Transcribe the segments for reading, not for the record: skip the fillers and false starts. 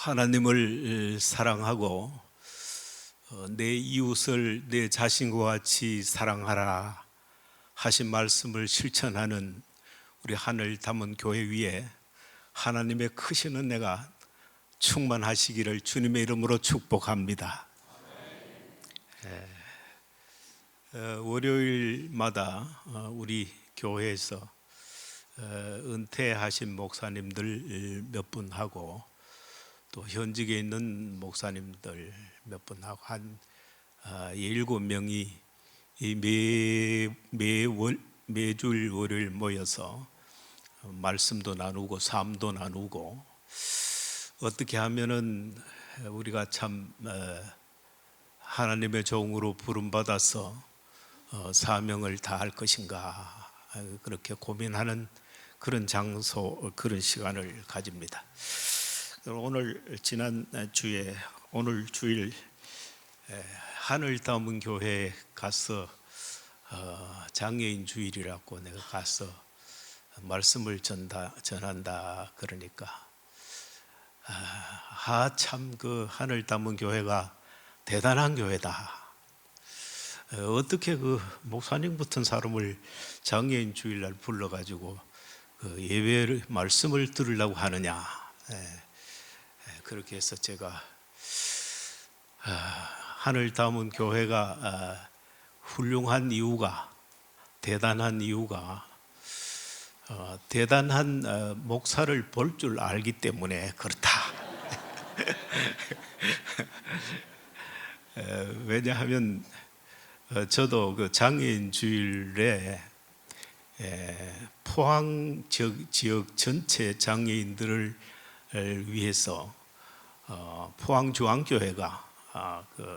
하나님을 사랑하고 내 이웃을 내 자신과 같이 사랑하라 하신 말씀을 실천하는 우리 하늘 담은 교회 위에 하나님의 크신 은혜가 충만하시기를 주님의 이름으로 축복합니다. 월요일마다 우리 교회에서 은퇴하신 목사님들 몇 분 하고 또 현직에 있는 목사님들 몇 분 하고 한 7명이 매주 월요일 모여서 말씀도 나누고 삶도 나누고 어떻게 하면은 우리가 참 하나님의 종으로 부름받아서 사명을 다할 것인가 그렇게 고민하는 그런 장소, 그런 시간을 가집니다. 오늘 지난 주에 오늘 주일 하늘 담은 교회에 가서 장애인 주일이라고 내가 가서 말씀을 전한다 그러니까 참 그 하늘 담은 교회가 대단한 교회다. 어떻게 그 목사님 같은 사람을 장애인 주일날 불러가지고 그 예배를 말씀을 들으려고 하느냐. 그렇게 해서 제가 하늘 담은 교회가 훌륭한 이유가, 대단한 이유가 대단한 목사를 볼 줄 알기 때문에 그렇다. 왜냐하면 저도 그 장애인 주일에 포항 지역 전체 장애인들을 위해서 포항중앙교회가 그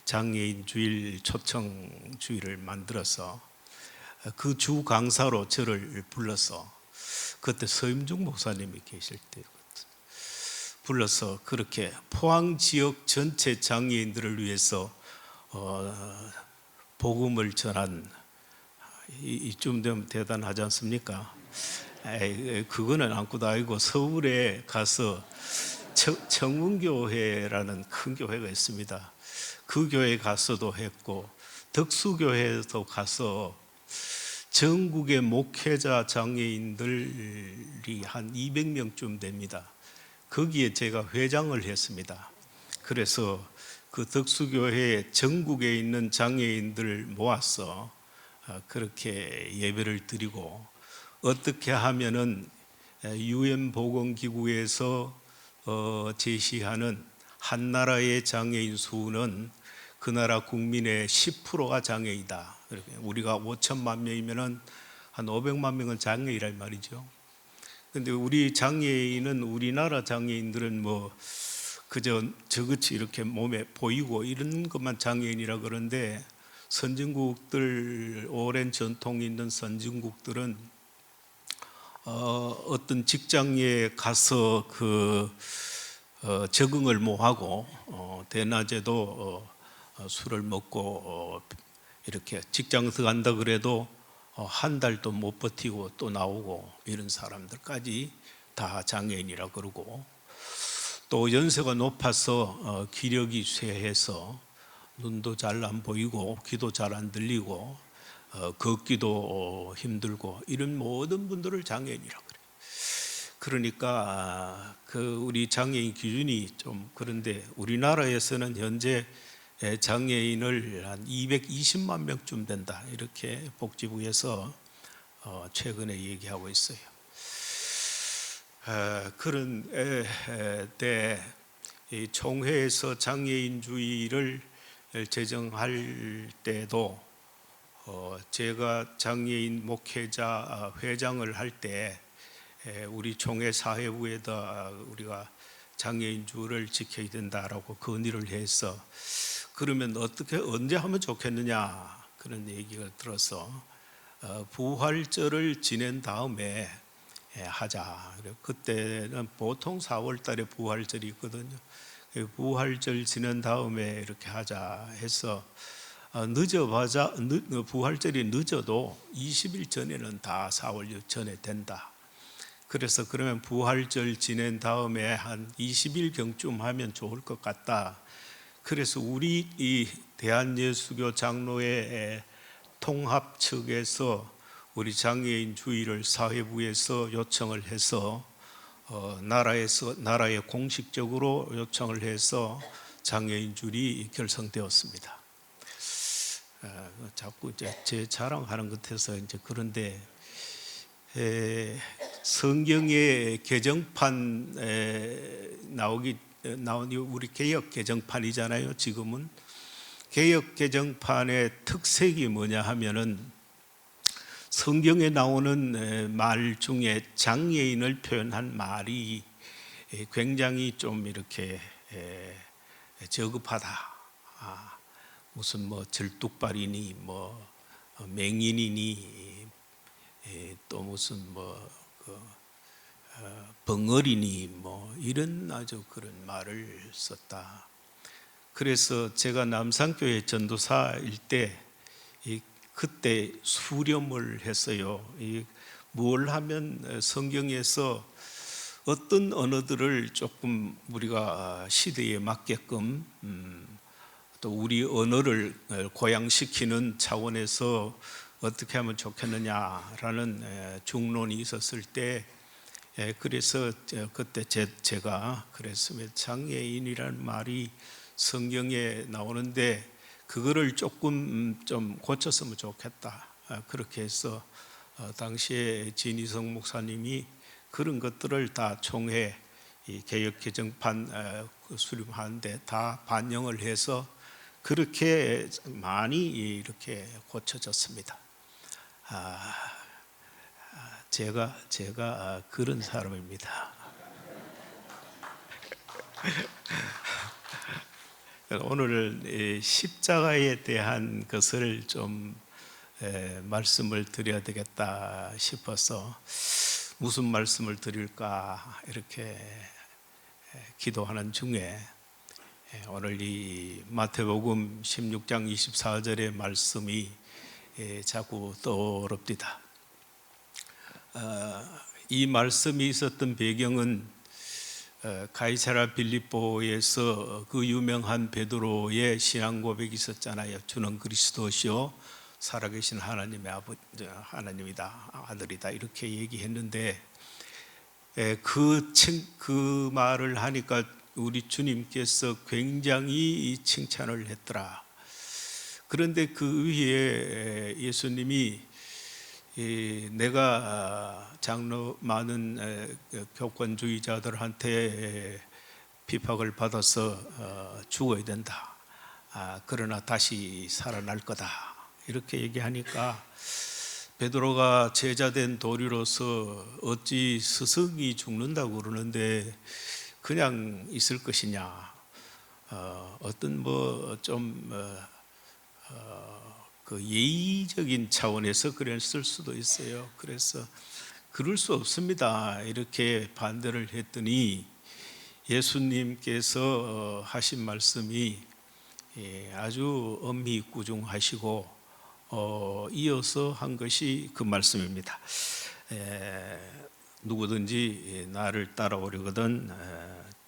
장애인 주일 초청 주일을 만들어서 그 주 강사로 저를 불러서 그때 서임중 목사님이 계실 때 불러서 그렇게 포항 지역 전체 장애인들을 위해서 복음을 전한 이쯤 되면 대단하지 않습니까? 그거는 아무것도 아니고 서울에 가서 청운교회라는 큰 교회가 있습니다. 그 교회에 가서도 했고 덕수교회에도 가서 전국의 목회자 장애인들이 한 200명쯤 됩니다. 거기에 제가 회장을 했습니다. 그래서 그 덕수교회 전국에 있는 장애인들을 모아서 그렇게 예배를 드리고 어떻게 하면은 UN 보건기구에서 제시하는 한 나라의 장애인 수는 그 나라 국민의 10%가 장애이다. 우리가 5천만 명이면은 한 500만 명은 장애인이란 말이죠. 근데 우리 장애인은 우리나라 장애인들은 뭐 그저 저같이 이렇게 몸에 보이고 이런 것만 장애인이라 그러는데 선진국들 오랜 전통이 있는 선진국들은 어떤 직장에 가서 적응을 못 하고 대낮에도 술을 먹고 이렇게 직장 들어간다 그래도 한 달도 못 버티고 또 나오고 이런 사람들까지 다 장애인이라 그러고 또 연세가 높아서 기력이 쇠해서 눈도 잘 안 보이고 귀도 잘 안 들리고 걷기도 힘들고 이런 모든 분들을 장애인이라고 그래요. 그러니까 우리 장애인 기준이 좀 그런데 우리나라에서는 현재 장애인을 한 220만 명쯤 된다 이렇게 복지부에서 최근에 얘기하고 있어요. 그런 때 총회에서 장애인 주의를 제정할 때도 제가 장애인 목회자 회장을 할 때 우리 총회 사회부에다 우리가 장애인 주를 지켜야 된다라고 건의를 해서 그러면 어떻게 언제 하면 좋겠느냐 그런 얘기를 들어서 부활절을 지낸 다음에 하자. 그때는 보통 4월 달에 부활절이 있거든요. 부활절 지낸 다음에 이렇게 하자 해서 늦어봐자 부활절이 늦어도 20일 전에는 다 4월 전에 된다. 그래서 그러면 부활절 지낸 다음에 한 20일경쯤 하면 좋을 것 같다. 그래서 우리 이 대한예수교 장로회 통합 측에서 우리 장애인 주의를 사회부에서 요청을 해서 나라에 공식적으로 요청을 해서 장애인 줄이 결성되었습니다. 자꾸 이제 제 자랑하는 것 같아서 이제 그런데 성경의 개정판 나온 우리 개역 개정판이잖아요. 지금은 개역 개정판의 특색이 뭐냐 하면은 성경에 나오는 말 중에 장애인을 표현한 말이 굉장히 좀 이렇게 저급하다. 무슨 뭐 절뚝발이니 뭐 맹인이니 또 무슨 뭐 벙어리니 뭐 이런 아주 그런 말을 썼다. 그래서 제가 남산교회 전도사일 때 그때 수렴을 했어요. 뭘 하면 성경에서 어떤 언어들을 조금 우리가 시대에 맞게끔 또 우리 언어를 고양시키는 차원에서 어떻게 하면 좋겠느냐라는 중론이 있었을 때 그래서 그때 제가 그랬으면 장애인이라는 말이 성경에 나오는데 그거를 조금 좀 고쳤으면 좋겠다. 그렇게 해서 당시에 진희성 목사님이 그런 것들을 다 총회 이 개역 개정판 수립하는데 다 반영을 해서 그렇게 많이 이렇게 고쳐졌습니다. 제가 그런 사람입니다. 오늘 십자가에 대한 것을 좀 말씀을 드려야 되겠다 싶어서 무슨 말씀을 드릴까 이렇게 기도하는 중에 오늘 이 마태복음 16장 24절의 말씀이 자꾸 떠오릅니다. 이 말씀이 있었던 배경은 가이사랴 빌립보에서 그 유명한 베드로의 신앙 고백이 있었잖아요. 주는 그리스도시요 살아계신 하나님이다, 아들이다 이렇게 얘기했는데 그 말을 하니까 우리 주님께서 굉장히 칭찬을 했더라. 그런데 그 위에 예수님이 내가 많은 교권주의자들한테 핍박을 받아서 죽어야 된다. 그러나 다시 살아날 거다. 이렇게 얘기하니까 베드로가 제자된 도리로서 어찌 스승이 죽는다고 그러는데 그냥 있을 것이냐. 어떤 그 예의적인 차원에서 그랬을 수도 있어요. 그래서 그럴 수 없습니다. 이렇게 반대를 했더니 예수님께서 하신 말씀이 아주 엄미구중하시고 이어서 한 것이 그 말씀입니다. 누구든지 나를 따라오려거든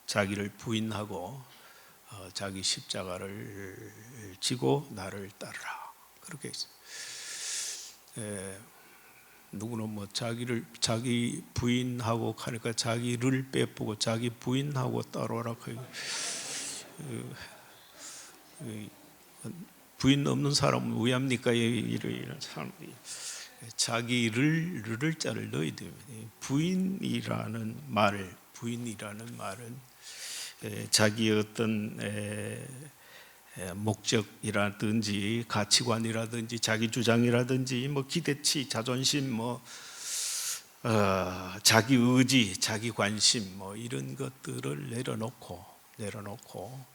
자기를 부인하고 자기 십자가를 지고 나를 따르라. 그렇게 있어요. 누구는 뭐 자기 부인하고 하니까 자기를 빼보고 자기 부인하고 따라오라. 부인 없는 사람은 왜 합니까? 이런 사람들이 자기를 자를 넣어야 됩니다. 부인이라는 말은 자기의 어떤 목적이라든지 가치관이라든지 자기 주장이라든지 뭐 기대치, 자존심, 자기 의지, 자기 관심 뭐 이런 것들을 내려놓고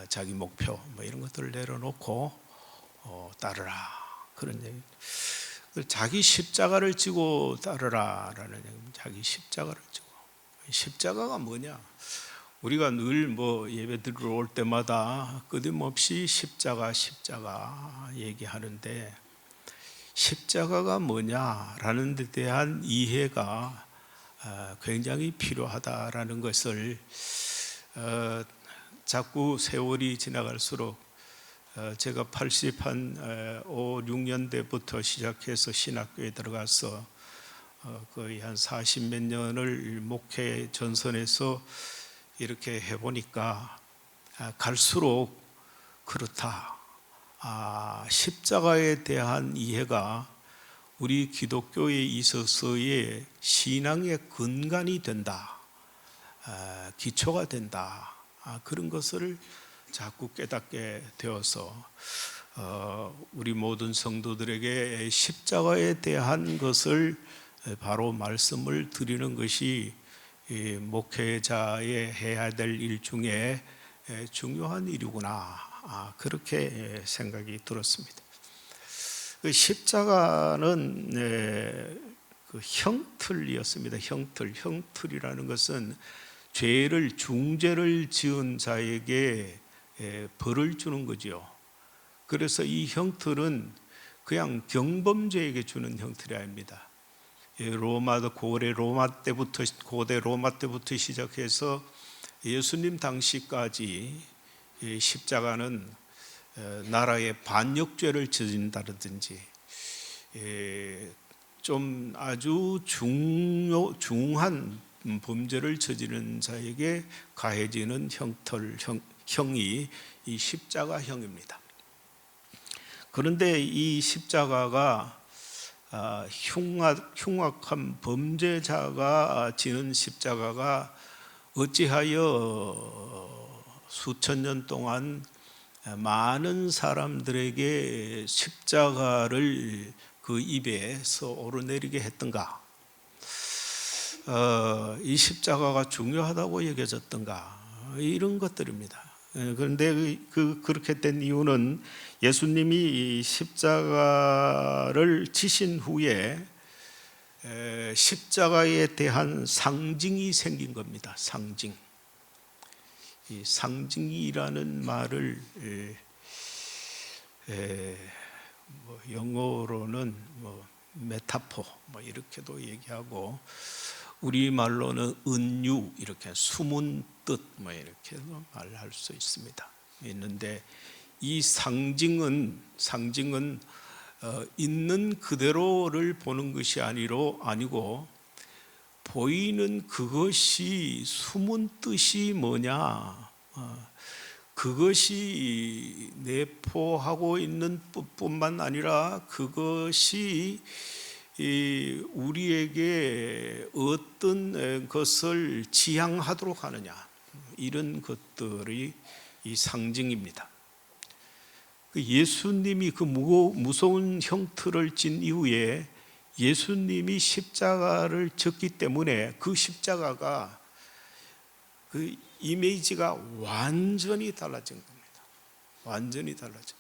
자기 목표 뭐 이런 것들을 내려놓고 따르라 그런 얘기. 자기 십자가를 지고 따르라라는 얘기입니다. 자기 십자가를 지고. 십자가가 뭐냐? 우리가 늘 예배 드리러 올 때마다 끊임없이 십자가 얘기하는데 십자가가 뭐냐라는 데 대한 이해가 굉장히 필요하다라는 것을 자꾸 세월이 지나갈수록 제가 5, 6년대부터 시작해서 신학교에 들어가서 거의 한 40몇 년을 목회 전선에서 이렇게 해보니까 갈수록 그렇다. 십자가에 대한 이해가 우리 기독교에 있어서의 신앙의 근간이 된다, 기초가 된다, 그런 것을 자꾸 깨닫게 되어서 우리 모든 성도들에게 십자가에 대한 것을 바로 말씀을 드리는 것이 목회자의 해야 될 일 중에 중요한 일이구나, 그렇게 생각이 들었습니다. 그 십자가는 그 형틀이었습니다. 형틀이라는 것은 중죄를 지은 자에게 벌을 주는 거죠. 그래서 이 형틀은 그냥 경범죄에게 주는 형틀이 아닙니다. 고대 로마 때부터 시작해서 예수님 당시까지 십자가는 나라의 반역죄를 저진다든지 좀 아주 중한 범죄를 저지른 자에게 가해지는 형이 이 십자가형입니다. 그런데 이 십자가가 흉악한 범죄자가 지는 십자가가 어찌하여 수천 년 동안 많은 사람들에게 십자가를 그 입에서 오르내리게 했던가? 이 십자가가 중요하다고 여겨졌던가? 이런 것들입니다. 그런데 그렇게 된 이유는 예수님이 십자가를 지신 후에 십자가에 대한 상징이 생긴 겁니다. 이 상징이라는 말을 영어로는 메타포 이렇게도 얘기하고, 우리 말로는 은유, 이렇게 숨은 뜻 이렇게도 말할 수 있는데, 이 상징은 있는 그대로를 보는 것이 아니고 보이는 그것이 숨은 뜻이 뭐냐, 그것이 내포하고 있는 뿐만 아니라 그것이 우리에게 어떤 것을 지향하도록 하느냐, 이런 것들이 이 상징입니다. 예수님이 그 무서운 형틀을 진 이후에 예수님이 십자가를 졌기 때문에 그 십자가가 그 이미지가 완전히 달라진 겁니다. 완전히 달라진.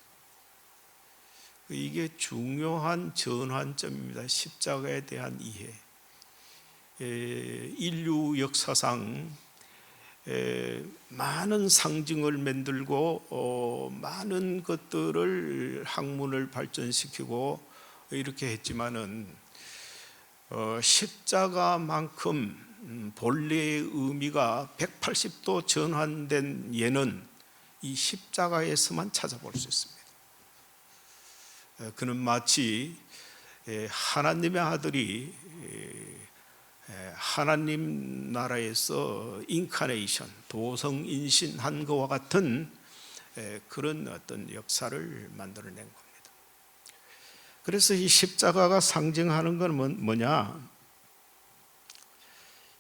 이게 중요한 전환점입니다. 십자가에 대한 이해. 인류 역사상 많은 상징을 만들고 많은 것들을 학문을 발전시키고 이렇게 했지만은 십자가만큼 본래의 의미가 180도 전환된 예는 이 십자가에서만 찾아볼 수 있습니다. 그는 마치 하나님의 아들이 하나님 나라에서 인카네이션, 도성인신한 것과 같은 그런 어떤 역사를 만들어낸 겁니다. 그래서 이 십자가가 상징하는 건 뭐냐?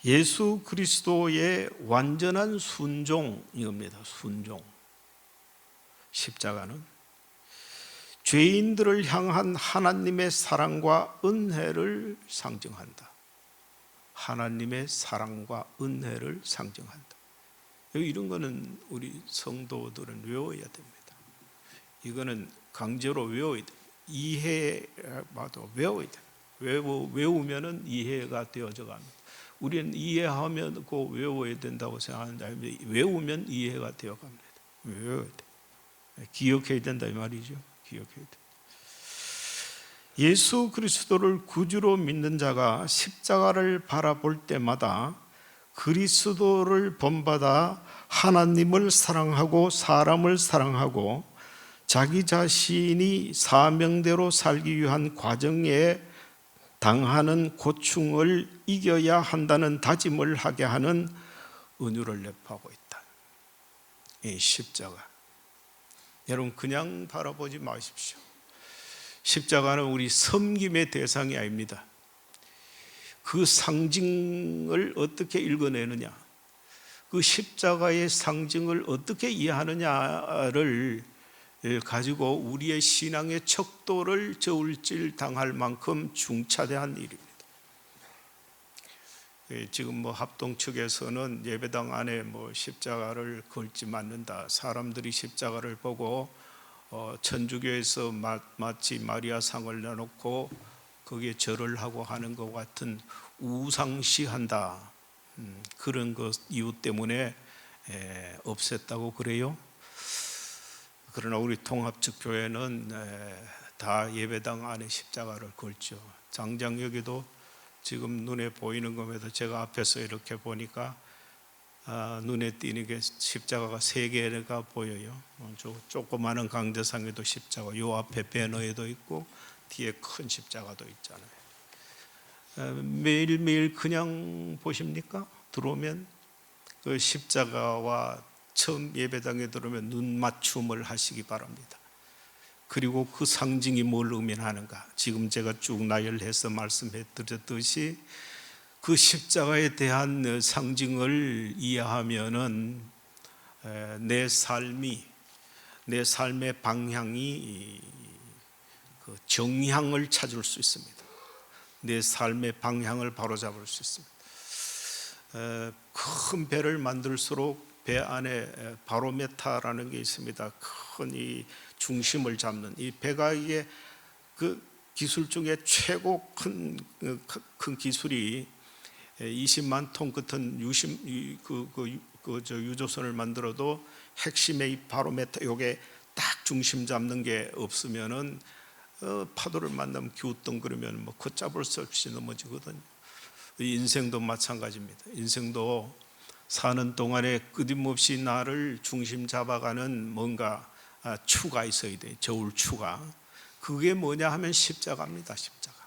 예수 그리스도의 완전한 순종입니다. 순종. 십자가는 죄인들을 향한 하나님의 사랑과 은혜를 상징한다. 하나님의 사랑과 은혜를 상징한다. 이런 거는 우리 성도들은 외워야 됩니다. 이거는 강제로 외워야 됩니다. 이해봐도 외워야 됩니다. 외우면은 이해가 되어져 갑니다. 우리는 이해하면 꼭 외워야 된다고 생각하는데, 외우면 이해가 되어 갑니다. 외워야 돼. 기억해야 된다 이 말이죠. 기억해야 돼. 예수 그리스도를 구주로 믿는 자가 십자가를 바라볼 때마다 그리스도를 본받아 하나님을 사랑하고 사람을 사랑하고 자기 자신이 사명대로 살기 위한 과정에 당하는 고충을 이겨야 한다는 다짐을 하게 하는 은유를 내포하고 있다. 이 십자가, 여러분 그냥 바라보지 마십시오. 십자가는 우리 섬김의 대상이 아닙니다. 그 상징을 어떻게 읽어내느냐, 그 십자가의 상징을 어떻게 이해하느냐를 가지고 우리의 신앙의 척도를 저울질 당할 만큼 중차대한 일입니다. 지금 뭐 합동 측에서는 예배당 안에 뭐 십자가를 걸지 않는다, 사람들이 십자가를 보고 천주교에서 마치 마리아상을 내놓고 거기에 절을 하고 하는 것 같은 우상시한다, 그런 것 이유 때문에 없앴다고 그래요. 그러나 우리 통합측교회는 다 예배당 안에 십자가를 걸죠. 장장여기도 지금 눈에 보이는 것에도 제가 앞에서 이렇게 보니까 눈에 띄는 게 십자가가 3개가 보여요. 조그마한 강대상에도 십자가, 요 앞에 배너에도 있고 뒤에 큰 십자가도 있잖아요. 매일매일 그냥 보십니까? 들어오면 그 십자가와 처음 예배당에 들어오면 눈맞춤을 하시기 바랍니다. 그리고 그 상징이 뭘 의미하는가, 지금 제가 쭉 나열해서 말씀해 드렸듯이 그 십자가에 대한 상징을 이해하면은 내 삶의 방향이 그 정향을 찾을 수 있습니다. 내 삶의 방향을 바로잡을 수 있습니다. 큰 배를 만들수록 배 안에 바로메타라는 게 있습니다. 큰 이 중심을 잡는, 이 배가 이게 그 기술 중에 최고 큰 기술이 20만 톤 같은 유조선을 만들어도 핵심의 이 바로메타, 요게 딱 중심 잡는 게 없으면은 파도를 만나면 기우뚱거리면 뭐 걷잡을 수 없이 넘어지거든요. 인생도 마찬가지입니다. 인생도 사는 동안에 끊임없이 나를 중심 잡아가는 뭔가 추가 있어야 돼요. 저울추가. 그게 뭐냐 하면 십자가입니다. 십자가.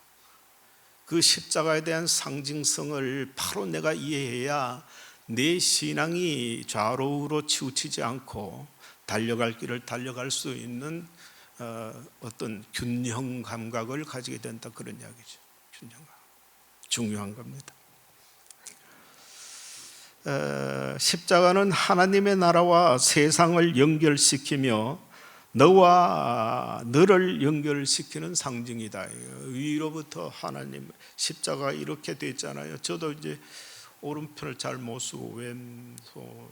그 십자가에 대한 상징성을 바로 내가 이해해야 내 신앙이 좌우로 치우치지 않고 달려갈 길을 달려갈 수 있는 어떤 균형 감각을 가지게 된다, 그런 이야기죠. 균형 감각. 중요한 겁니다. 십자가는 하나님의 나라와 세상을 연결시키며 너와 너를 연결시키는 상징이다. 위로부터 하나님, 십자가 이렇게 돼 있잖아요. 저도 이제 오른편을 잘 못 쓰고 왼손을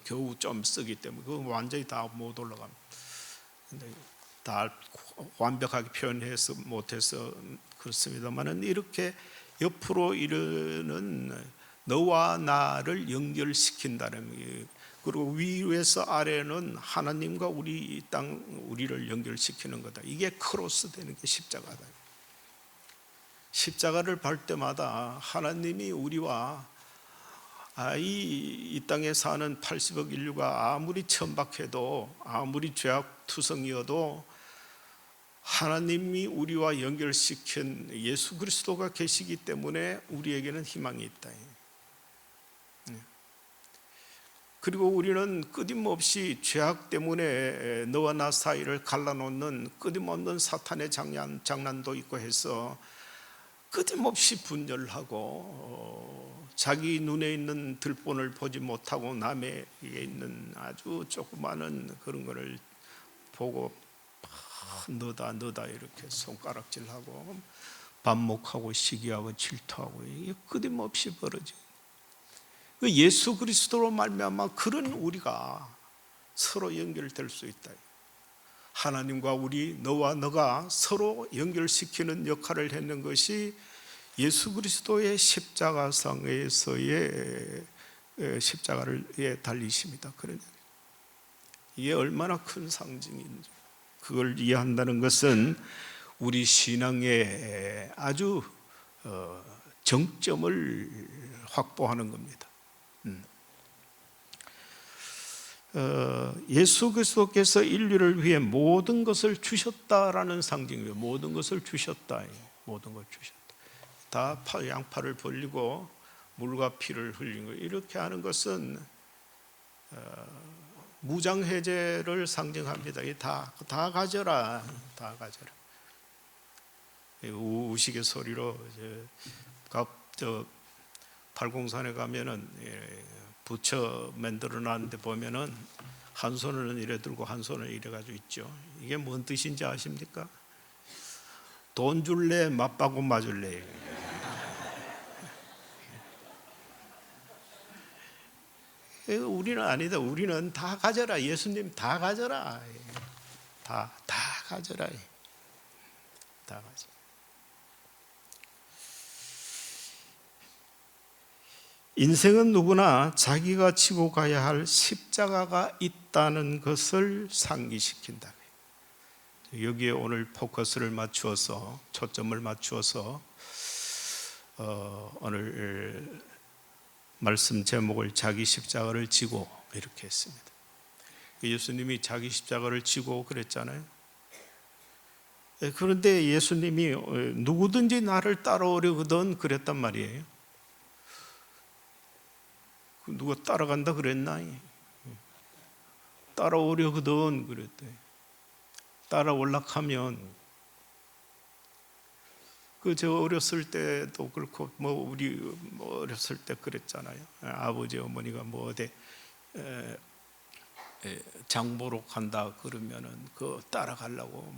겨우 좀 쓰기 때문에 그거 완전히 다 못 올라갑니다. 근데 다 완벽하게 표현해서 못해서 그렇습니다만은, 이렇게 옆으로 이르는 너와 나를 연결시킨다는 거예요. 그리고 위에서 아래는 하나님과 우리 땅, 우리를 연결시키는 거다. 이게 크로스 되는 게 십자가다. 십자가를 볼 때마다 하나님이 우리와 이 땅에 사는 80억 인류가 아무리 천박해도, 아무리 죄악투성이어도 하나님이 우리와 연결시킨 예수 그리스도가 계시기 때문에 우리에게는 희망이 있다. 그리고 우리는 끊임없이 죄악 때문에 너와 나 사이를 갈라놓는 끊임없는 사탄의 장난도 있고 해서 끊임없이 분열하고 자기 눈에 있는 들본을 보지 못하고 남에게 있는 아주 조그마한 그런 거를 보고 너다 이렇게 손가락질하고 반목하고 시기하고 질투하고, 이게 끊임없이 벌어져요. 예수 그리스도로 말미암아 그런 우리가 서로 연결될 수 있다. 하나님과 우리, 너와 너가 서로 연결시키는 역할을 했는 것이 예수 그리스도의 십자가상에서의 십자가를 달리십니다. 이게 얼마나 큰 상징인지, 그걸 이해한다는 것은 우리 신앙의 아주 정점을 확보하는 겁니다. 예수 그리스도께서 인류를 위해 모든 것을 주셨다라는 상징이에요. 모든 것을 주셨다. 모든 걸 주셨다. 다 양팔을 벌리고 물과 피를 흘린 거 이렇게 하는 것은 무장해제를 상징합니다. 다 가져라, 다 가져라. 우시갯소리로 팔공산에 가면은 부처 만들어 놨는데 보면은 한 손은 이래 들고 한 손은 이래 가지고 있죠. 이게 뭔 뜻인지 아십니까? 돈 줄래 맞바고 맞을래. 우리는 아니다. 우리는 다 가져라. 예수님 다 가져라. 다 가져라. 다 가져. 인생은 누구나 자기가 지고 가야 할 십자가가 있다는 것을 상기시킨다. 여기에 오늘 포커스를 맞추어서 초점을 맞추어서 오늘 말씀 제목을 자기 십자가를 지고 이렇게 했습니다. 예수님이 자기 십자가를 지고 그랬잖아요. 그런데 예수님이 누구든지 나를 따라오려거든 그랬단 말이에요. 누가 따라간다 그랬나? 따라오려거든 그랬대. 따라올락하면 저 어렸을 때도 그렇고 우리 어렸을 때 그랬잖아요. 아버지 어머니가 어디 장보러 간다 그러면은 따라가려고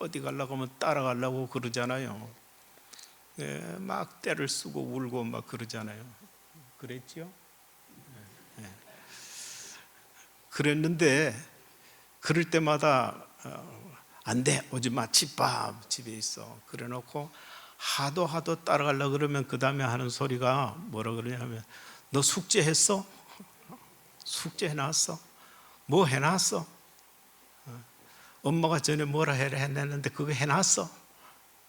어디 가려고 하면 따라가려고 그러잖아요. 막 떼를 쓰고 울고 막 그러잖아요. 그랬죠? 그랬는데 그럴 때마다 안 돼, 오지 마, 집에 있어. 그래 놓고 하도 따라가려고 그러면 그 다음에 하는 소리가 뭐라 그러냐면 너 숙제했어? 숙제 해놨어? 뭐 해놨어? 엄마가 전에 뭐라 해라 했는데 그거 해놨어?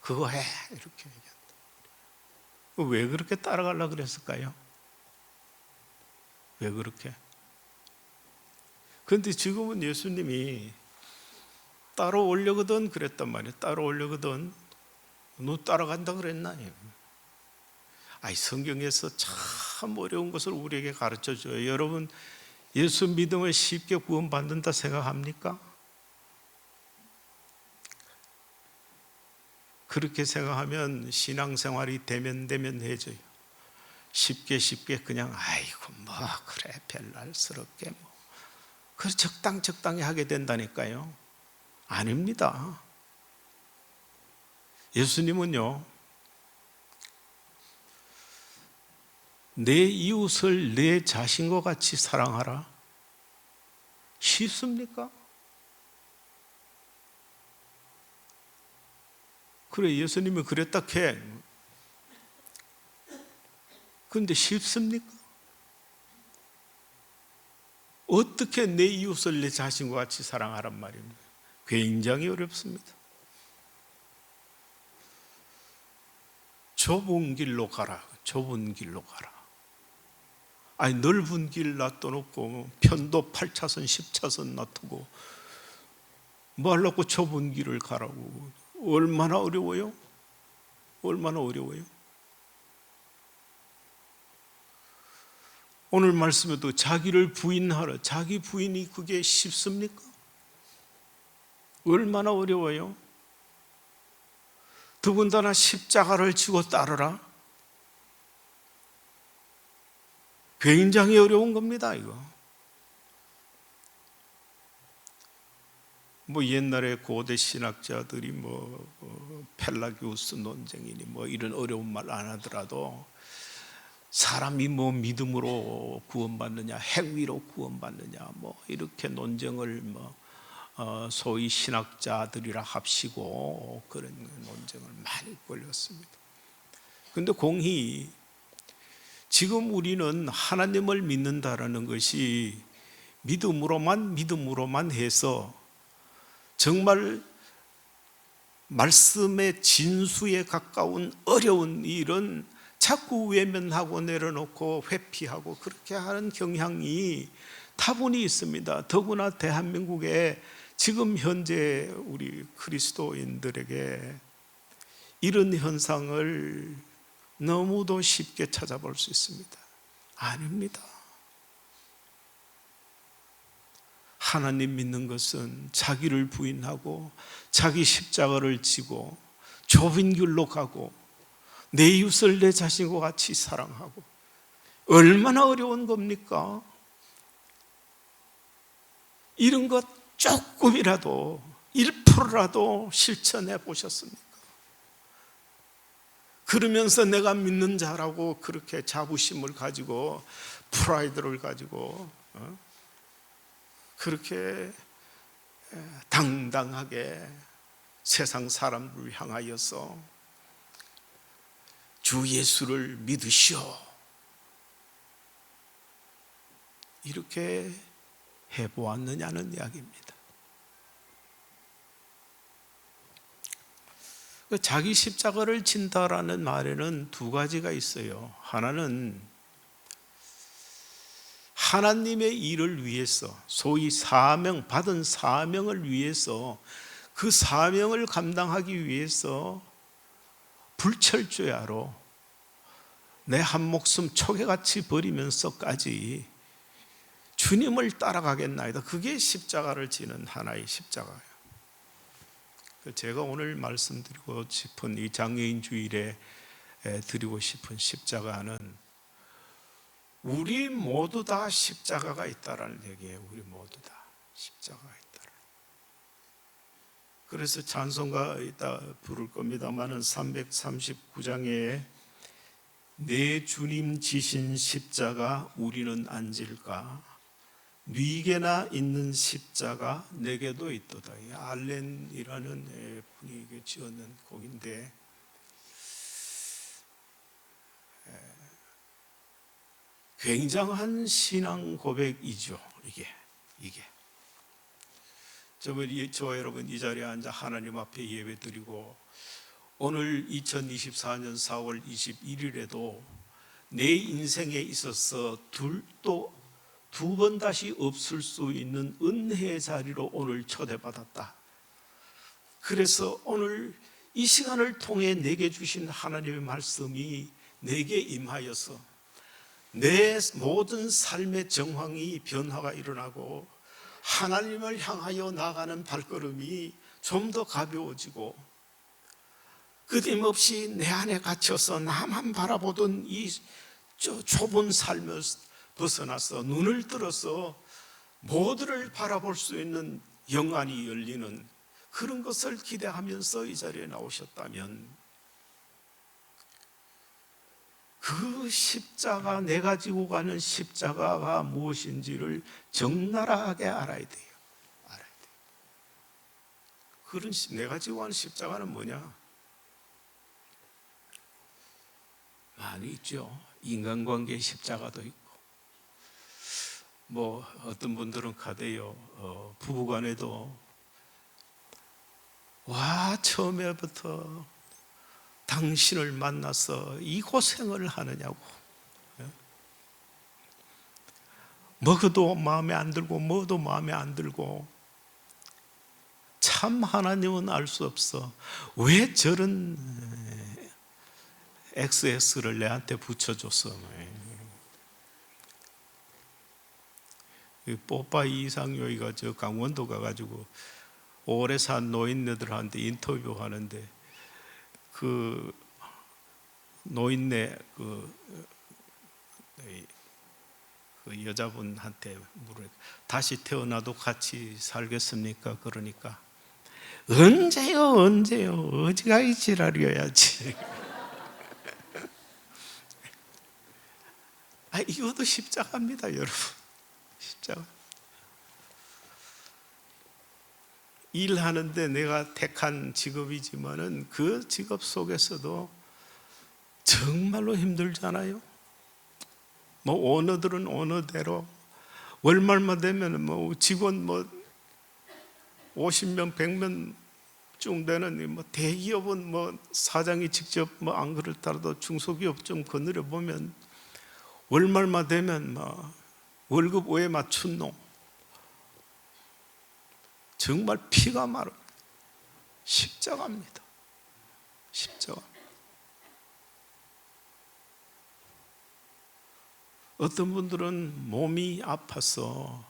그거 해. 이렇게 얘기한다. 왜 그렇게 따라가려고 그랬을까요? 왜 그렇게? 그런데 지금은 예수님이 따라오려거든 그랬단 말이에요. 따라오려거든. 너 따라간다 그랬나? 성경에서 참 어려운 것을 우리에게 가르쳐줘요. 여러분, 예수 믿으면 쉽게 구원받는다 생각합니까? 그렇게 생각하면 신앙생활이 대면해져요. 쉽게 그냥 그래 별날스럽게 적당히 하게 된다니까요. 아닙니다. 예수님은요, 내 이웃을 내 자신과 같이 사랑하라. 쉽습니까? 그래, 예수님이 그랬다 해. 그런데 쉽습니까? 어떻게 내 이웃을 내 자신과 같이 사랑하란 말입니다. 굉장히 어렵습니다. 좁은 길로 가라. 좁은 길로 가라. 넓은 길 놔둬놓고 편도 8차선 10차선 놔두고 뭐 하려고 좁은 길을 가라고. 얼마나 어려워요? 얼마나 어려워요? 오늘 말씀에도 자기를 부인하라. 자기 부인이 그게 쉽습니까? 얼마나 어려워요? 더군다나 십자가를 지고 따르라. 굉장히 어려운 겁니다, 이거. 옛날에 고대 신학자들이 펠라기우스 논쟁이니 이런 어려운 말 안 하더라도 사람이 믿음으로 구원받느냐, 행위로 구원받느냐, 이렇게 논쟁을 소위 신학자들이라 합시고 그런 논쟁을 많이 벌였습니다. 그런데 공히 지금 우리는 하나님을 믿는다라는 것이 믿음으로만 해서 정말 말씀의 진수에 가까운 어려운 일은 자꾸 외면하고 내려놓고 회피하고 그렇게 하는 경향이 다분히 있습니다. 더구나 대한민국에 지금 현재 우리 그리스도인들에게 이런 현상을 너무도 쉽게 찾아볼 수 있습니다. 아닙니다. 하나님 믿는 것은 자기를 부인하고 자기 십자가를 지고 좁은 길로 가고 내 이웃을 내 자신과 같이 사랑하고, 얼마나 어려운 겁니까? 이런 것 조금이라도 1%라도 실천해 보셨습니까? 그러면서 내가 믿는 자라고 그렇게 자부심을 가지고 프라이드를 가지고 그렇게 당당하게 세상 사람들을 향하여서 주 예수를 믿으시오, 이렇게 해보았느냐는 이야기입니다. 자기 십자가를 진다라는 말에는 두 가지가 있어요. 하나는 하나님의 일을 위해서, 소위 사명, 받은 사명을 위해서, 그 사명을 감당하기 위해서 불철주야로 내 한 목숨 초계같이 버리면서까지 주님을 따라가겠나이다. 그게 십자가를 지는 하나의 십자가예요. 제가 오늘 말씀드리고 싶은 이 장애인 주일에 드리고 싶은 십자가는 우리 모두 다 십자가가 있다라는 얘기예요. 우리 모두 다 십자가가 있다. 그래서 찬송가 이따 부를 겁니다만은 339장에 내 주님 지신 십자가 우리는 안 질까? 네게나 있는 십자가 내게도 있도다. 알렌이라는 분이 지었는 곡인데, 굉장한 신앙 고백이죠. 이게 저와 여러분 이 자리에 앉아 하나님 앞에 예배 드리고, 오늘 2024년 4월 21일에도 내 인생에 있어서 두 번 다시 없을 수 있는 은혜의 자리로 오늘 초대받았다. 그래서 오늘 이 시간을 통해 내게 주신 하나님의 말씀이 내게 임하여서 내 모든 삶의 정황이 변화가 일어나고 하나님을 향하여 나아가는 발걸음이 좀 더 가벼워지고, 끊임없이 내 안에 갇혀서 나만 바라보던 이 좁은 삶을 벗어나서 눈을 들어서 모두를 바라볼 수 있는 영안이 열리는 그런 것을 기대하면서 이 자리에 나오셨다면, 그 십자가, 내가 지고 가는 십자가가 무엇인지를 적나라하게 알아야 돼요. 그런 내가 지고 가는 십자가는 뭐냐? 많이 있죠. 인간관계의 십자가도 있고, 어떤 분들은 가대요. 부부간에도 처음에부터 당신을 만나서 이 고생을 하느냐고, 먹어도 마음에 안 들고 뭐도 마음에 안 들고, 참 하나님은 알 수 없어. 왜 저런 XS를 내한테 붙여줬어? 뽀빠 이상요이가 저 강원도 가가지고 오래 산 노인네들한테 인터뷰하는데, 그 노인네 그 여자분한테 물어, 다시 태어나도 같이 살겠습니까? 그러니까 언제요? 어지가 이 지랄이어야지. 이것도 십자가입니다, 여러분. 십자가. 일하는데 내가 택한 직업이지만은 그 직업 속에서도 정말로 힘들잖아요. 오너들은 오너대로 월말만 되면 직원 50명, 100명쯤 되는 뭐 대기업은 뭐 사장이 직접 뭐 안 그렇더라도 중소기업 좀 거느려 보면 월말만 되면 막 월급 왜 맞춘노? 정말 피가 마르. 십자가입니다. 십자가. 어떤 분들은 몸이 아파서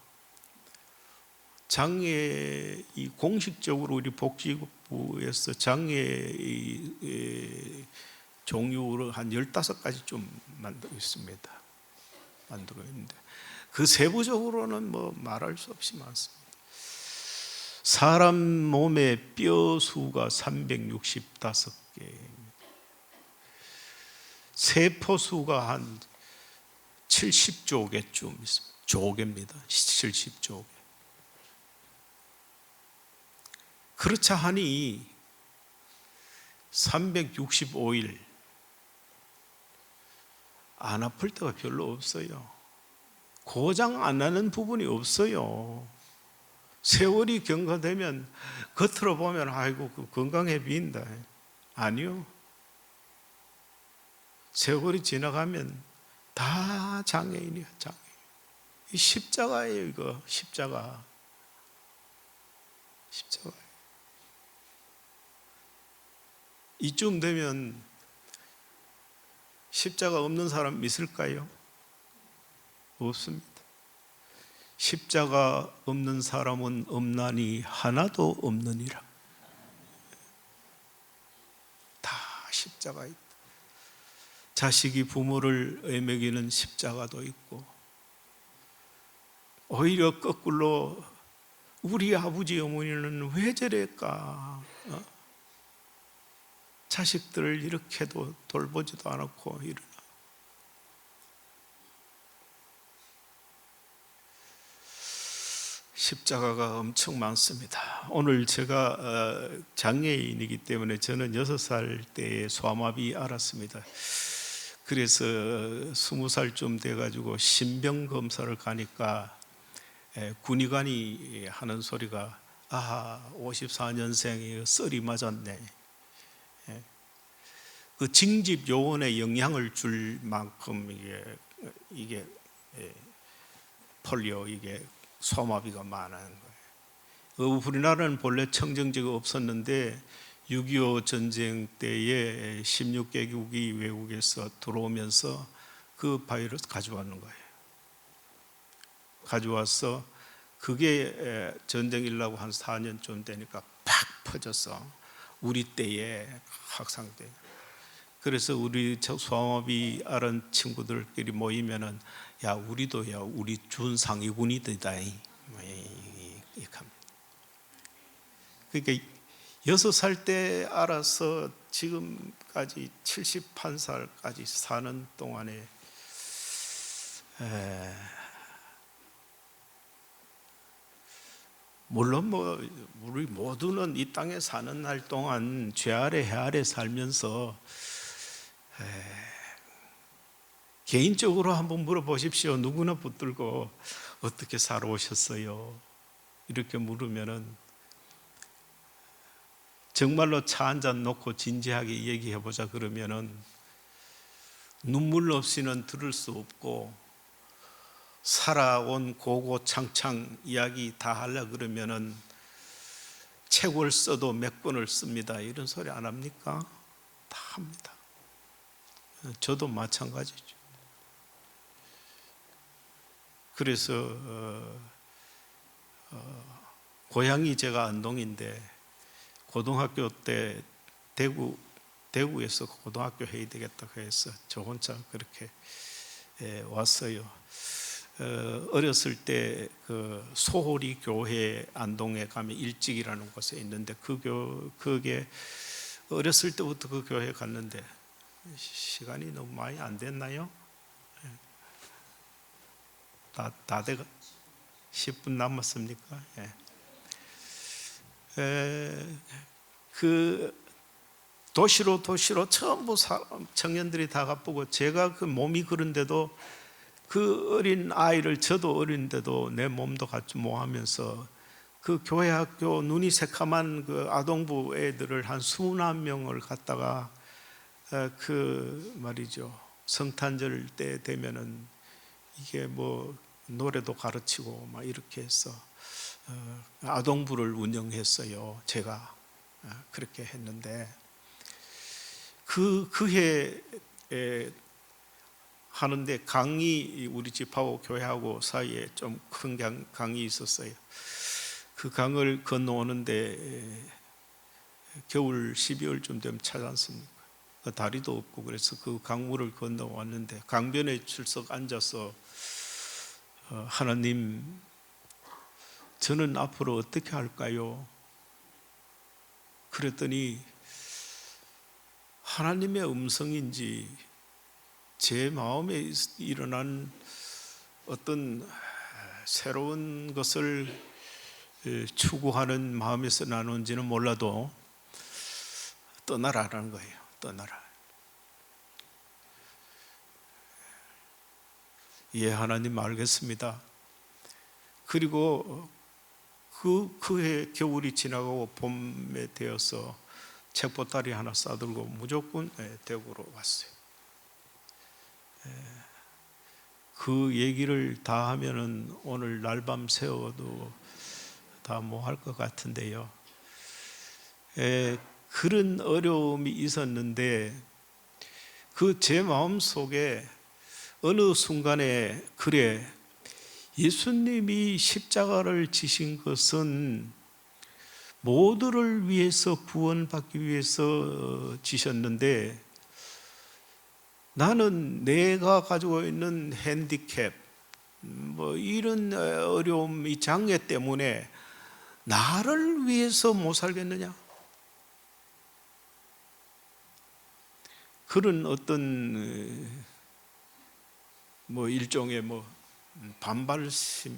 장애, 이 공식적으로 우리 복지부에서 장애 종류로 한 15가지 좀 만들고 있습니다. 만들고 있는데 그 세부적으로는 뭐 말할 수 없이 많습니다. 사람 몸의 뼈 수가 365개입니다. 세포 수가 한 70조 개쯤 있습니다. 조개입니다. 70조 개. 그렇자 하니 365일 안 아플 때가 별로 없어요. 고장 안 나는 부분이 없어요. 세월이 경과되면 겉으로 보면 아이고 건강해 보인다. 아니요. 세월이 지나가면 다 장애인이야. 장애인. 이 십자가예요. 이거 십자가. 십자가. 이쯤 되면 십자가 없는 사람 있을까요? 없습니다. 십자가 없는 사람은 없나니 하나도 없느니라. 다 십자가 있다. 자식이 부모를 애매기는 십자가도 있고, 오히려 거꾸로 우리 아버지 어머니는 왜 저랬까? 자식들을 이렇게도 돌보지도 않았고 일어나. 십자가가 엄청 많습니다. 오늘 제가 장애인이기 때문에 저는 6살 때에 소아마비 알았습니다. 그래서 20살쯤 돼가지고 신병 검사를 가니까 군의관이 하는 소리가 54년생이 썰이 맞았네. 그 징집 요원에 영향을 줄 만큼 이게 폴리오 이게 소아마비가 많은 거예요. 우리나라는 본래 청정지가 없었는데 6.25 전쟁 때에 16개국이 외국에서 들어오면서 그 바이러스 가져왔는 거예요. 가져와서 그게 전쟁 일라고 한 4년쯤 되니까 팍 퍼져서 우리 때에 확산돼요. 그래서 우리 소아마비 앓은 친구들끼리 모이면은 야 우리도 야 우리 준상위군이다. 그러니까 6살 때 알아서 지금까지 71살까지 사는 동안에 물론 뭐 우리 모두는 이 땅에 사는 날 동안 죄 아래 해 아래 살면서 개인적으로 한번 물어보십시오. 누구나 붙들고 어떻게 살아오셨어요? 이렇게 물으면은 정말로 차 한 잔 놓고 진지하게 얘기해보자 그러면은 눈물 없이는 들을 수 없고 살아온 고고창창 이야기 다 하려 그러면은 책을 써도 몇 권을 씁니다. 이런 소리 안 합니까? 다 합니다. 저도 마찬가지죠. 그래서 고향이 제가 안동인데 고등학교 때 대구에서 고등학교 해야 되겠다고 해서 저 혼자 그렇게 왔어요. 어렸을 때 그 소홀이 교회 안동에 가면 일찍이라는 곳에 있는데 그게 어렸을 때부터 그 교회 갔는데 시간이 너무 많이 안 됐나요? 다 돼가 10분 남았습니까? 그 도시로 전부 청년들이 다 가쁘고 제가 그 몸이 그런데도 그 어린 아이를 저도 어린데도 내 몸도 같이 모하면서 그 교회 학교 눈이 새카만 그 아동부 애들을 한 21명을 갖다가 그 말이죠, 성탄절 때 되면은 이게 뭐 노래도 가르치고 막 이렇게 해서 아동부를 운영했어요. 제가 그렇게 했는데 그 해에 하는데 강의, 우리 집하고 교회하고 사이에 좀 큰 강이 있었어요. 그 강을 건너오는데 겨울 12월쯤 되면 차지 않습니까? 다리도 없고 그래서 그 강물을 건너왔는데 강변에 출석 앉아서 하나님, 저는 앞으로 어떻게 할까요? 그랬더니 하나님의 음성인지 제 마음에 일어난 어떤 새로운 것을 추구하는 마음에서 나눈지는 몰라도 떠나라라는 거예요. 떠나라. 예, 하나님 알겠습니다. 그리고 그 해 겨울이 지나가고 봄에 되어서 책보따리 하나 싸들고 무조건 대구로 왔어요. 그 얘기를 다 하면은 오늘 날밤 새워도 다 뭐 할 것 같은데요. 그런 어려움이 있었는데 그 제 마음 속에 어느 순간에, 그래, 예수님이 십자가를 지신 것은 모두를 위해서 구원받기 위해서 지셨는데 나는 내가 가지고 있는 핸디캡, 뭐 이런 어려움, 이 장애 때문에 나를 위해서 못 살겠느냐? 그런 어떤 뭐 일종의 뭐 반발심,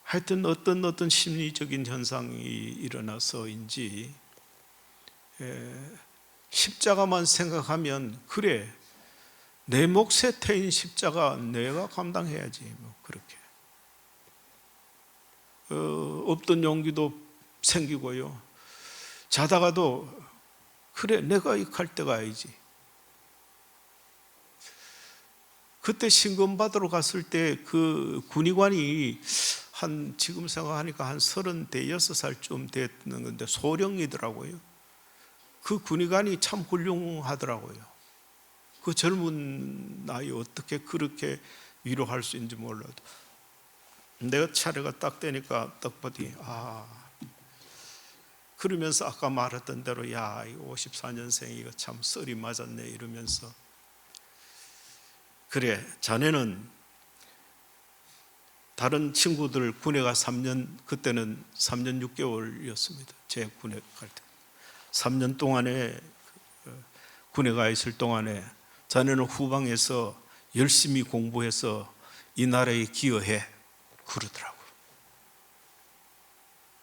하여튼 어떤 심리적인 현상이 일어나서인지 십자가만 생각하면, 그래, 내 몫에 태인 십자가 내가 감당해야지, 뭐 그렇게 없던 용기도 생기고요. 자다가도 그래, 내가 이 갈대 가야지. 그때 신검 받으러 갔을 때 그 군의관이 지금 생각하니까 한 36살쯤 됐는 건데 소령이더라고요. 그 군의관이 참 훌륭하더라고요. 그 젊은 나이 어떻게 그렇게 위로할 수 있는지 몰라도 내가 차례가 딱 되니까 딱 보더니 그러면서 아까 말했던 대로, 야, 이 54년생 이거 참 썰이 맞았네 이러면서, 그래, 자네는 다른 친구들 군에 가 3년, 그때는 3년 6개월이었습니다. 제 군에 갈 때 3년 동안에, 군에 가 있을 동안에 자네는 후방에서 열심히 공부해서 이 나라에 기여해, 그러더라고요.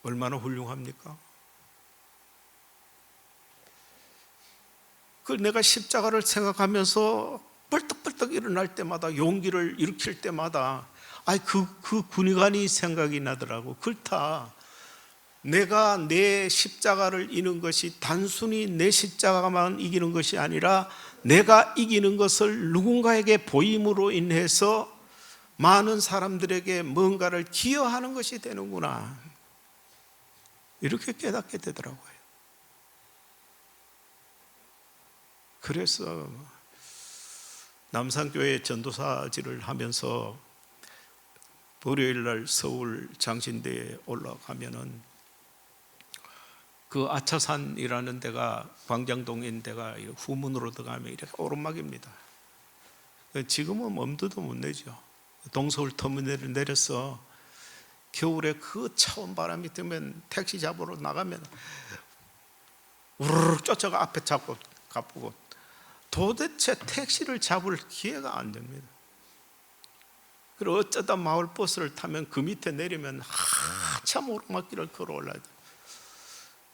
얼마나 훌륭합니까? 그 내가 십자가를 생각하면서 벌떡벌떡 일어날 때마다, 용기를 일으킬 때마다 그 군의관이 생각이 나더라고. 그렇다, 내가 내 십자가를 이기는 것이 단순히 내 십자가만 이기는 것이 아니라 내가 이기는 것을 누군가에게 보임으로 인해서 많은 사람들에게 뭔가를 기여하는 것이 되는구나, 이렇게 깨닫게 되더라고요. 그래서 남산교회 전도사직을 하면서 월요일날 서울 장신대에 올라가면은 그 아차산이라는 데가, 광장동인 데가 후문으로 들어가면 이렇게 오르막입니다. 지금은 엄두도 못 내죠. 동서울 터미널을 내려서 겨울에 그 차원 바람이 들면 택시 잡으러 나가면 우르르 쫓아가 앞에 잡고 가쁘고 도대체 택시를 잡을 기회가 안 됩니다. 그리고 어쩌다 마을버스를 타면 그 밑에 내리면 한참 오르막길을 걸어 올라야 돼요.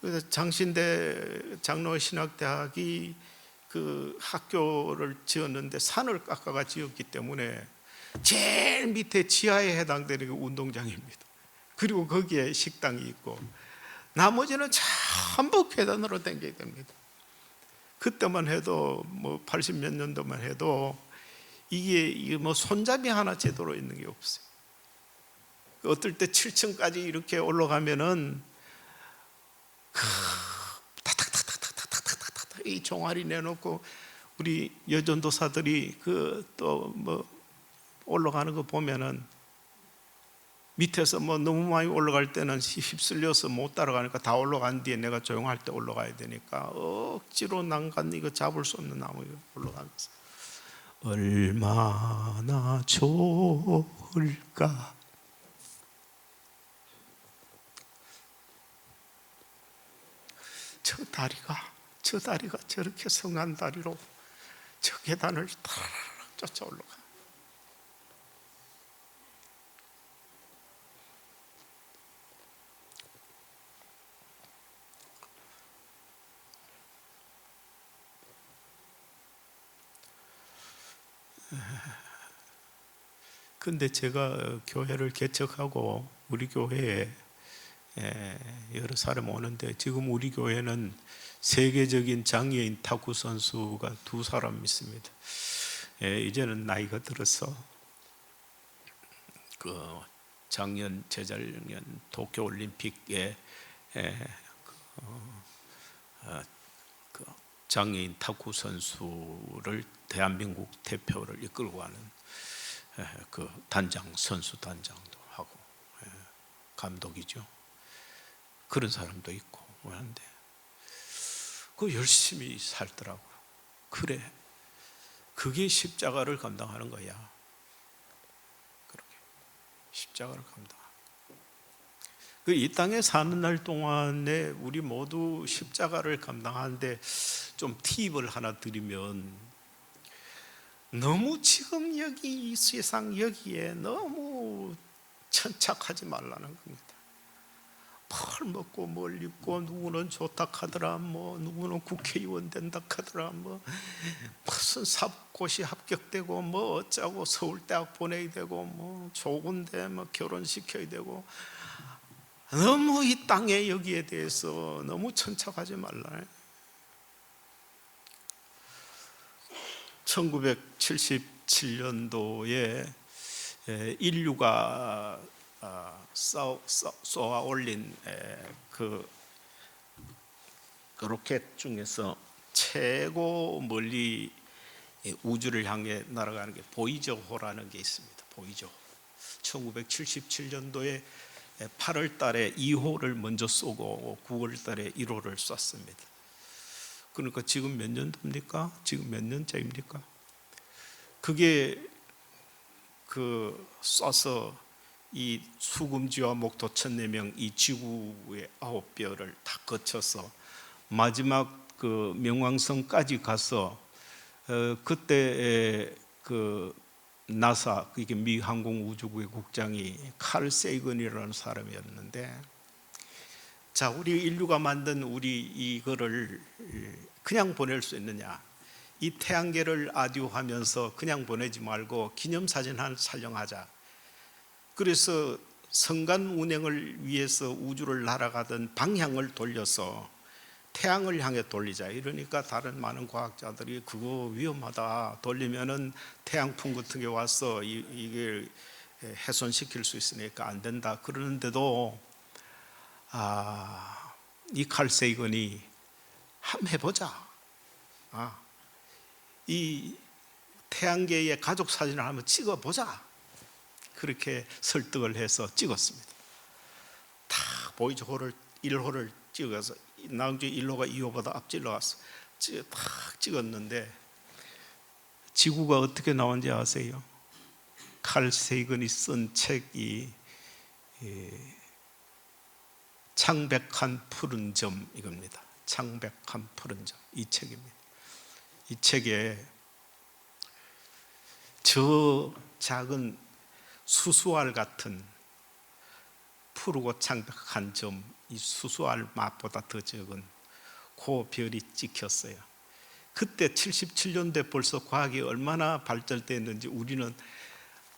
그래서 장신대 장로신학대학이 그 학교를 지었는데 산을 깎아가 지었기 때문에 제일 밑에 지하에 해당되는 게 운동장입니다. 그리고 거기에 식당이 있고 나머지는 전부 계단으로 댕겨야 됩니다. 그때만 해도 뭐 80 몇 년도만 해도 이게 뭐 손잡이 하나 제대로 있는 게 없어요. 어떨 때 7층까지 이렇게 올라가면은 타닥타닥타닥타닥타닥 이 종아리 내놓고 우리 여전도사들이 그 또 뭐 올라가는 거 보면은 밑에서 뭐 너무 많이 올라갈 때는 휩쓸려서 못 따라가니까 다 올라간 뒤에 내가 조용할 때 올라가야 되니까 억지로 난간 이거 잡을 수 없는 나무 올라가면서 얼마나 좋을까. 저 다리가 저렇게 성한 다리로 저 계단을 타라락 쫓아 올라가. 근데 제가 교회를 개척하고 우리 교회에 여러 사람 오는데 지금 우리 교회는 세계적인 장애인 탁구 선수가 2사람 있습니다. 이제는 나이가 들어서 그 작년 재작년 도쿄올림픽에 그 장애인 탁구 선수를 대한민국 대표를 이끌고 가는 그 단장, 선수 단장도 하고 감독이죠. 그런 사람도 있고 하는데 그 열심히 살더라고요. 그래, 그게 십자가를 감당하는 거야. 그렇게 십자가를 감당. 이 땅에 사는 날 동안에 우리 모두 십자가를 감당하는데 좀 팁을 하나 드리면, 너무 지금 여기 이 세상 여기에 너무 천착하지 말라는 겁니다. 뭘 먹고 뭘 입고 누구는 좋다 하더라, 뭐 누구는 국회의원 된다 하더라, 뭐 무슨 사고시 합격되고 뭐 어쩌고 서울대학 보내야 되고 뭐 좋은데 뭐 결혼시켜야 되고, 너무 이 땅에 여기에 대해서 너무 천착하지 말라. 1977년도에 인류가 쏘아 올린 그 로켓 중에서 최고 멀리 우주를 향해 날아가는 게 보이저호라는 게 있습니다. 보이저호. 1977년도에 8월 달에 2호를 먼저 쏘고 9월 달에 1호를 쐈습니다. 그러니까 지금 몇 년도입니까? 지금 몇 년째입니까? 그게 그 쏴서 이 수금지와 목토 1004명 이 지구의 9별을 다 거쳐서 마지막 그 명왕성까지 가서 그때 그 나사, 이게 미 항공우주국의 국장이 칼 세이건이라는 사람이었는데, 자, 우리 인류가 만든 우리 이거를 그냥 보낼 수 있느냐? 이 태양계를 아듀하면서 그냥 보내지 말고 기념사진 하나 촬영하자. 그래서 성간 운행을 위해서 우주를 날아가던 방향을 돌려서 태양을 향해 돌리자. 이러니까 다른 많은 과학자들이 그거 위험하다, 돌리면은 태양풍 같은 게 와서 이게 훼손시킬 수 있으니까 안 된다 그러는데도 이 칼 세이건이 한번 해보자. 이 태양계의 가족 사진을 한번 찍어보자. 그렇게 설득을 해서 찍었습니다. 다 보이저호를 1호를 찍어서 나중에 1호가 2호보다 앞질러 갔어. 딱 찍었는데 지구가 어떻게 나온지 아세요? 칼 세이건이 쓴 책이 창백한 푸른 점, 이겁니다. 창백한 푸른 점, 이 책입니다. 이 책에 저 작은 수수알 같은 푸르고 창백한 점, 이 수수알 맛보다 더 적은 그 별이 찍혔어요. 그때 77년도에 벌써 과학이 얼마나 발달됐는지 우리는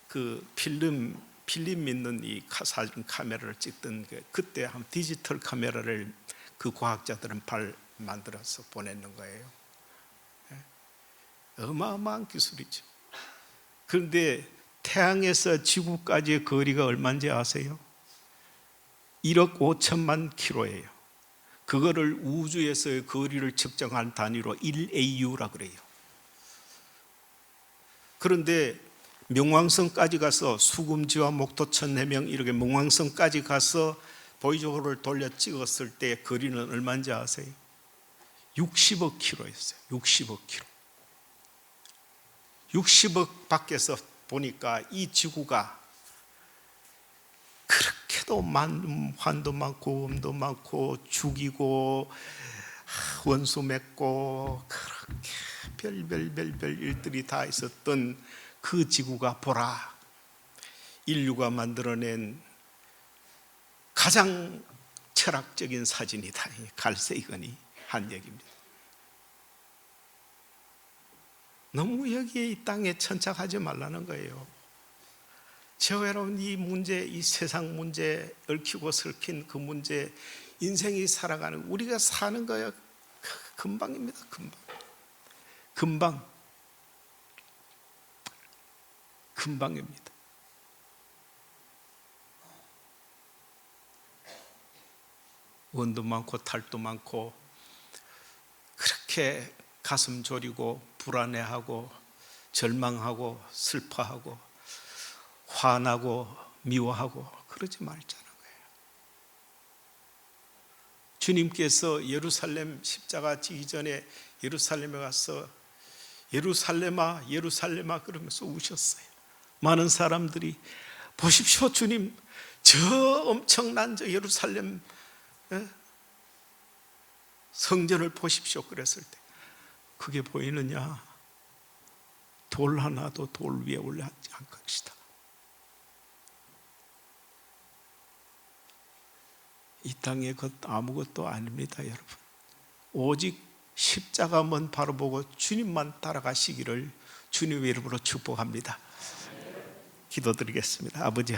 그 필름 필름 있는 이 사진 카메라를 찍던 그때 한 디지털 카메라를 그 과학자들은 만들어서 보냈는 거예요. 어마어마한 기술이죠. 그런데 태양에서 지구까지의 거리가 얼마인지 아세요? 1억 5천만 킬로예요. 그거를 우주에서의 거리를 측정한 단위로 1AU라 그래요. 그런데 명왕성까지 가서 수금지와 목토천 해명 이렇게 명왕성까지 가서 보이저호를 돌려 찍었을 때 거리는 얼마인지 아세요? 60억 킬로였어요. 60억 킬로. 60억 밖에서 보니까 이 지구가 그렇게도 환도 많고 음도 많고 죽이고 원수 맺고 그렇게 별별 일들이 다 있었던 그 지구가 보라, 인류가 만들어낸 가장 철학적인 사진이다. 갈세이건이 한 얘기입니다. 너무 여기에 이 땅에 천착하지 말라는 거예요. 저 여러분, 이 문제, 이 세상 문제, 얽히고 설킨 그 문제, 인생이 살아가는, 우리가 사는 거야 금방입니다. 금방입니다. 원도 많고 탈도 많고 그렇게 가슴 졸이고 불안해하고 절망하고 슬퍼하고 화나고 미워하고 그러지 말자는 거예요. 주님께서 예루살렘 십자가 지기 전에 예루살렘에 가서 예루살렘아 예루살렘아 그러면서 우셨어요. 많은 사람들이 보십시오 주님, 저 엄청난 저 예루살렘 성전을 보십시오 그랬을 때 그게 보이느냐? 돌 하나도 돌 위에 올라지 않을 것이다. 이 땅의 것 아무것도 아닙니다, 여러분. 오직 십자가만 바라보고 주님만 따라가시기를 주님의 이름으로 축복합니다. 기도드리겠습니다. 아버지